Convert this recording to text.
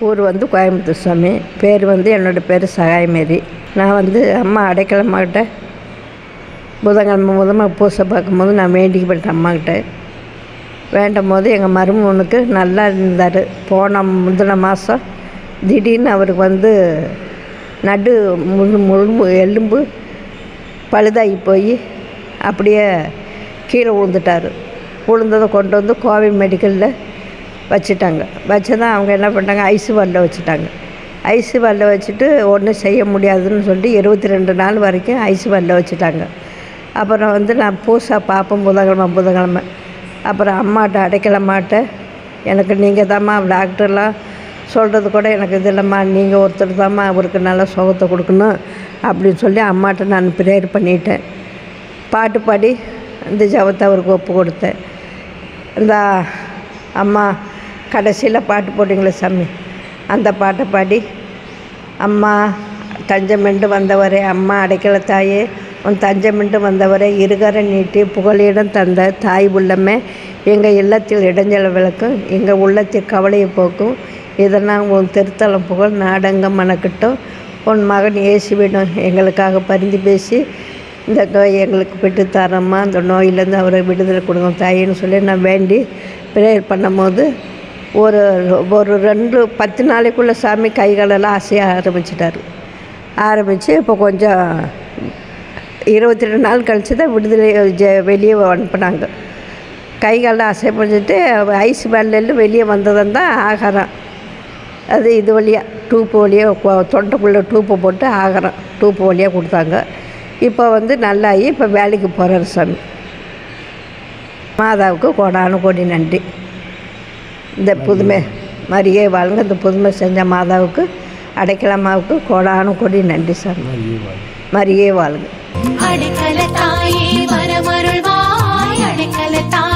ஊர் வந்து கோயம்புத்தூர் சாமி. பேர் வந்து என்னோடய பேர் சகாயமேரி. நான் வந்து அம்மா அடைக்கலம்மாக்கிட்ட புதன்கிழமை பூசை பார்க்கும்போது நான் வேண்டிக்கப்பட்டேன் அம்மாக்கிட்ட. வேண்டும் போது எங்கள் மருமகனுக்கு நல்லா இருந்தார். முந்தின மாதம் திடீர்னு அவருக்கு வந்து நடு முழு எலும்பு பழுதாகி போய் அப்படியே கீழே விழுந்துட்டார். விழுந்ததை கொண்டு வந்து கோவை மெடிக்கலில் வச்சுட்டாங்க. வச்சதான் அவங்க என்ன பண்ணாங்க, ஐசி வார்டில் வச்சுட்டாங்க. ஐசி வார்டில் வச்சுட்டு ஒன்றும் செய்ய முடியாதுன்னு சொல்லி 22 நாள் வரைக்கும் ஐசி வார்டில் வச்சுட்டாங்க. அப்புறம் வந்து நான் பூசா பார்ப்பேன் புதன்கிழமை. அப்புறம் அம்மாட்ட அடைக்கலம்மாட்ட எனக்கு நீங்கள் தாம்மா டாக்டர்லாம் சொல்கிறது கூட எனக்கு இது இல்லைம்மா, நீங்கள் ஒருத்தர் தாம்மா அவருக்கு நல்ல சுகத்தை கொடுக்கணும் அப்படின்னு சொல்லி அம்மாட்ட நான் ப்ரேயர் பண்ணிட்டேன். பாட்டு பாடி இந்த ஜபத்தை அவருக்கு ஒப்பு கொடுத்தேன். இந்த அம்மா கடைசியில் பாட்டு போட்டிங்களே சாமி, அந்த பாட்டை பாடி அம்மா தஞ்சமென்று வந்தவரே, அம்மா அடைக்கல தாயே உன் தஞ்சமென்று வந்தவரே, இருகர நீட்டி புகழிடம் தந்த தாய் உள்ளமே, எங்கள் இல்லத்தில் இடைஞ்சல விளக்கும், எங்கள் உள்ளத்தில் கவலையை போக்கும், இதனால் உன் திருத்தலம் புகழ் நாடெங்கும் மணக்கட்டும், உன் மகன் இயேசுவிடம் எங்களுக்காக பரிந்து பேசி இந்த நோய் எங்களுக்கு பெற்றுத்தாரம்மா, அந்த நோயிலேருந்து அவரை விடுதலை கொடுங்க தாயின்னு சொல்லி நான் வேண்டி ப்ரேயர் பண்ணும்போது ஒரு 10 நாளைக்குள்ளே சாமி கைகளெல்லாம் அசைய ஆரம்பித்து இப்போ கொஞ்சம் 22 நாள் கழித்து தான் விடுதலை வெளியே அனுப்புனாங்க. கைகாலில் அசைப்படிச்சிட்டு ஐஸ் பேண்ட்லேருந்து வெளியே வந்ததுன்னு தான் ஆகாரம். அது இது வழியாக டூப்பு வழியாக தொண்டைக்குள்ளே டூப்பை போட்டு ஆகாரம் டூப்பு வழியாக கொடுத்தாங்க. இப்போ வந்து நல்லாகி இப்போ வேலைக்கு போகிறார் சாமி. மாதாவுக்கு கோடானு கோடி நன்றி. இந்த புதுமை மாதிரியே வாழுங்க. இந்த புதுமை செஞ்ச மாதாவுக்கு அடைக்கலம்மாவுக்கு கோடானு கோடி நன்றி சாமி. மாதிரியே வாழுங்க. அடைக்கல தாயே வரமருள்வாய், அடைக்கல தாயே